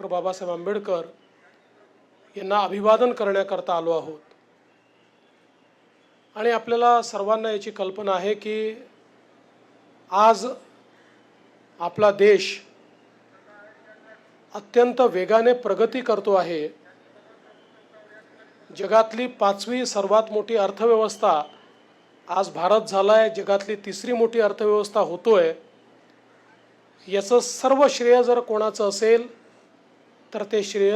Doctor Babasaheb Ambedkar यांना अभिवादन करण्याकरता आलो आहोत। आणि आपल्याला सर्वांना याची कल्पना आहे की आज आपला देश अत्यंत वेगाने प्रगती करतो आहे। जगातली 5वी सर्वात मोठी अर्थव्यवस्था आज भारत झाला आहे, जगातली 3री मोठी अर्थव्यवस्था होतोय। याचं सर्व श्रेय जर कोणाचं असेल तर ते श्रेय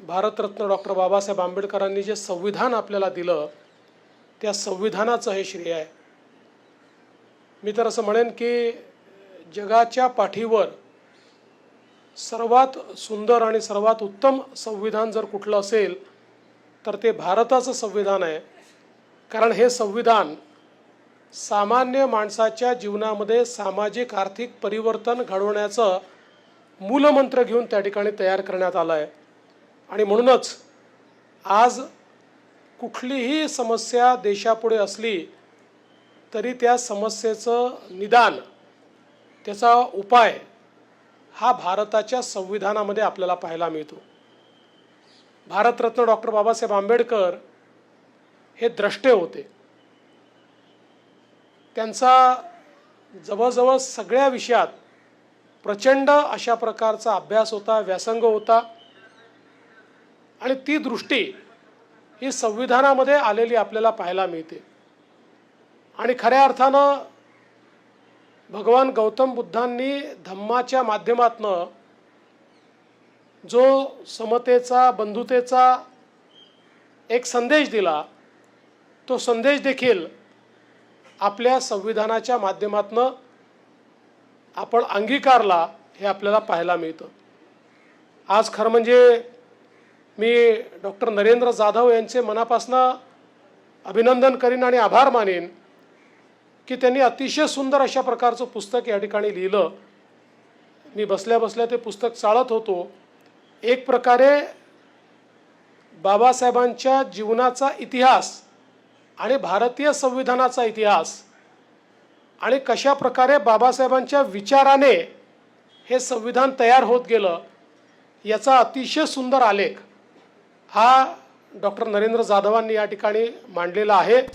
भारतरत्न डॉक्टर बाबासाहेब आंबेडकरांनी जे संविधान आपल्याला दिलं त्या संविधानाचं हे श्रेय आहे। मी तर असं म्हणेन की जगाच्या पाठीवर सर्वात सुंदर आणि सर्वात उत्तम संविधान जर कुठलं असेल तर ते भारताचं संविधान आहे। कारण हे संविधान सामान्य माणसाच्या जीवनामध्ये सामाजिक आर्थिक परिवर्तन घडवण्याचं मूलमंत्र घेऊन त्या ठिकाणी तयार करण्यात आलं आहे। आणि म्हणूनच आज कुठलीही समस्या देशापुढे असली तरी त्या समस्येचं निदान, त्याचा उपाय हा भारताच्या संविधानामध्ये आपल्याला पाहायला मिळतो। भारतरत्न डॉक्टर बाबासाहेब आंबेडकर हे द्रष्टे होते। त्यांचा जवळजवळ सगळ्या विषयात प्रचंड अशा प्रकारचा अभ्यास होता, व्यासंग होता। आणि ती दृष्टी ही संविधानामध्ये आलेली आपल्याला पाहायला मिळते। आणि खऱ्या अर्थानं भगवान गौतम बुद्धांनी धम्माच्या माध्यमातनं जो समतेचा, बंधुतेचा एक संदेश दिला, तो संदेश देखील आपल्या संविधानाच्या माध्यमातनं आपण अंगीकारला हे आपल्याला पाहायला मिळतं। आज खरं म्हणजे मी डॉक्टर नरेंद्र जाधव यांचे मनापासून अभिनंदन करीन आणि आभार मानेन की त्यांनी अतिशय सुंदर अशा प्रकारचं पुस्तक या ठिकाणी लिहिलं। मी बसल्या बसल्या ते पुस्तक चाळत होतो। एक प्रकारे बाबासाहेबांच्या जीवनाचा इतिहास आणि भारतीय संविधानाचा इतिहास आणि कशा प्रकारे बाबासाहेबांच्या विचाराने हे संविधान तयार होत गेलं याचा अतिशय सुंदर आलेख हा डॉक्टर नरेंद्र जाधवांनी या ठिकाणी मांडलेला आहे।